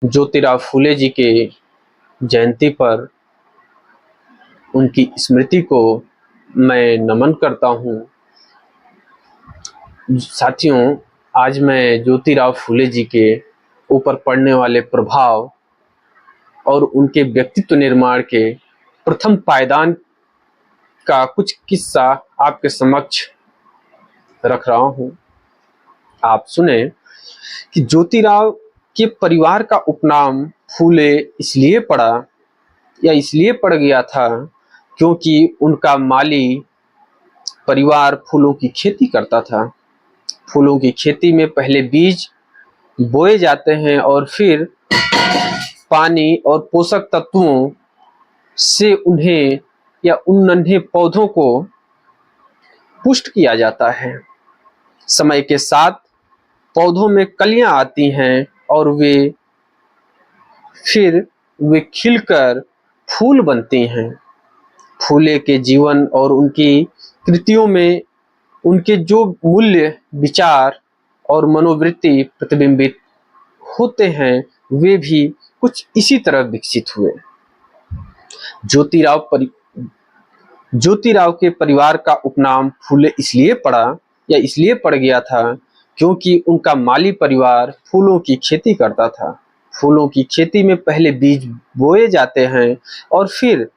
ज्योतिराव फूले जी के जयंती पर उनकी स्मृति को मैं नमन करता हूँ। साथियों, आज मैं ज्योतिराव फूले जी के ऊपर पड़ने वाले प्रभाव और उनके व्यक्तित्व निर्माण के प्रथम पायदान का कुछ किस्सा आपके समक्ष रख रहा हूँ। आप सुने कि ज्योतिराव के परिवार का उपनाम फूले इसलिए पड़ा या इसलिए पड़ गया था क्योंकि उनका माली परिवार फूलों की खेती करता था। फूलों की खेती में पहले बीज बोए जाते हैं और फिर पानी और पोषक तत्वों से उन्हें या उन नन्हे पौधों को पुष्ट किया जाता है। समय के साथ पौधों में कलियां आती हैं और फिर वे खिलकर फूल बनती हैं। फूले के जीवन और उनकी कृतियों में उनके जो मूल्य, विचार और मनोवृत्ति प्रतिबिंबित होते हैं वे भी कुछ इसी तरह विकसित हुए। ज्योतिराव के परिवार का उपनाम फूले इसलिए पड़ा या इसलिए पड़ गया था क्योंकि उनका माली परिवार फूलों की खेती करता था। फूलों की खेती में पहले बीज बोए जाते हैं और फिर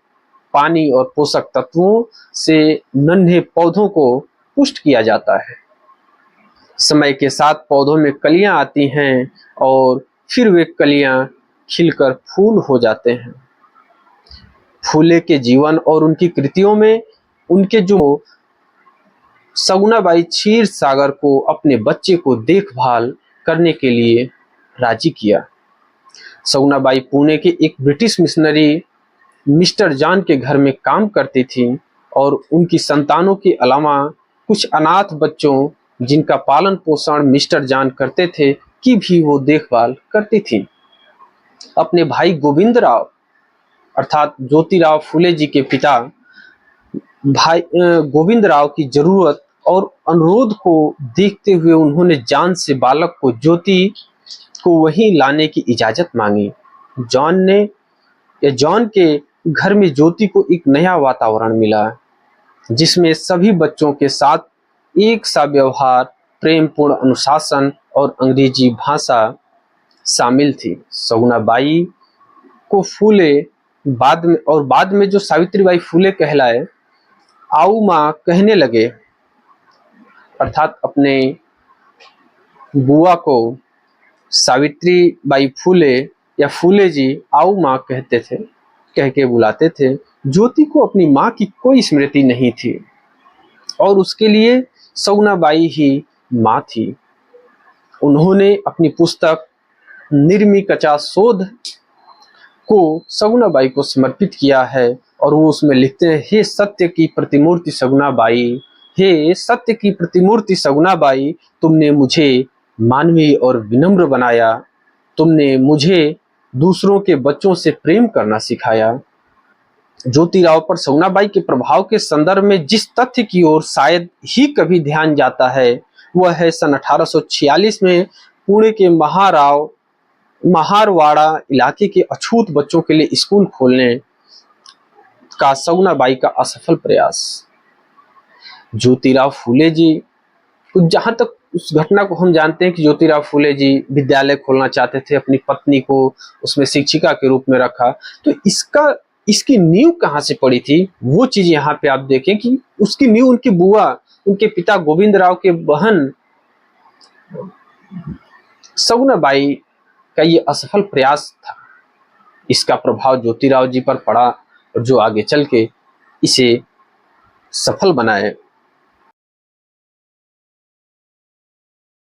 पानी और पोषक तत्वों से नन्हे पौधों को पुष्ट किया जाता है। समय के साथ पौधों में कलियां आती हैं और फिर वे कलियां खिलकर फूल हो जाते हैं। फूले के जीवन और उनकी कृतियों में उनके जो सगुनाबाई क्षीरसागर को अपने बच्चे को देखभाल करने के लिए राजी किया। सगुनाबाई पुणे के एक ब्रिटिश मिशनरी मिस्टर जॉन के घर में काम करती थी और उनकी संतानों के अलावा कुछ अनाथ बच्चों जिनका पालन पोषण मिस्टर जॉन करते थे की भी वो देखभाल करती थी। अपने भाई गोविंदराव अर्थात ज्योतिराव फूले जी के पिता भाई गोविंदराव की जरूरत और अनुरोध को देखते हुए उन्होंने जॉन से बालक को ज्योति को वहीं लाने की इजाजत मांगी। जॉन के घर में ज्योति को एक नया वातावरण मिला जिसमें सभी बच्चों के साथ एक सा व्यवहार, प्रेमपूर्ण अनुशासन और अंग्रेजी भाषा शामिल थी। सगुनाबाई को फूले बाद में जो सावित्रीबाई फूले कहलाए आऊ माँ कहने लगे, अर्थात अपने बुआ को सावित्रीबाई फूले या फूले जी आऊ माँ कहते थे, कह के बुलाते थे। ज्योति को अपनी माँ की कोई स्मृति नहीं थी और उसके लिए सगुनाबाई ही माँ थी। उन्होंने अपनी पुस्तक निर्मी कचा शोध को सगुनाबाई को समर्पित किया है और वो उसमें लिखते हैं, हे सत्य की प्रतिमूर्ति सगुनाबाई, हे सत्य की प्रतिमूर्ति सगुनाबाई, तुमने मुझे मानवीय और विनम्र बनाया। तुमने मुझे दूसरों के बच्चों से प्रेम करना सिखाया। ज्योतिराव पर सगुनाबाई के प्रभाव के संदर्भ में जिस तथ्य की ओर शायद ही कभी ध्यान जाता है वह है सन 1846 में पुणे के महारवाड़ा इलाके के अछूत बच्चों के लिए स्कूल खोलने का सगुनाबाई का असफल प्रयास। ज्योतिराव फूले जी, जहां तक उस घटना को हम जानते हैं कि ज्योतिराव फूले जी विद्यालय खोलना चाहते थे, अपनी पत्नी को उसमें शिक्षिका के रूप में रखा, तो इसकी नींव कहाँ से पड़ी थी वो चीज यहाँ पे आप देखें कि उसकी नींव उनकी बुआ, उनके पिता गोविंदराव के बहन सगुनाबाई का ये असफल प्रयास था। इसका प्रभाव ज्योतिराव जी पर पड़ा और जो आगे चल के इसे सफल बनाए।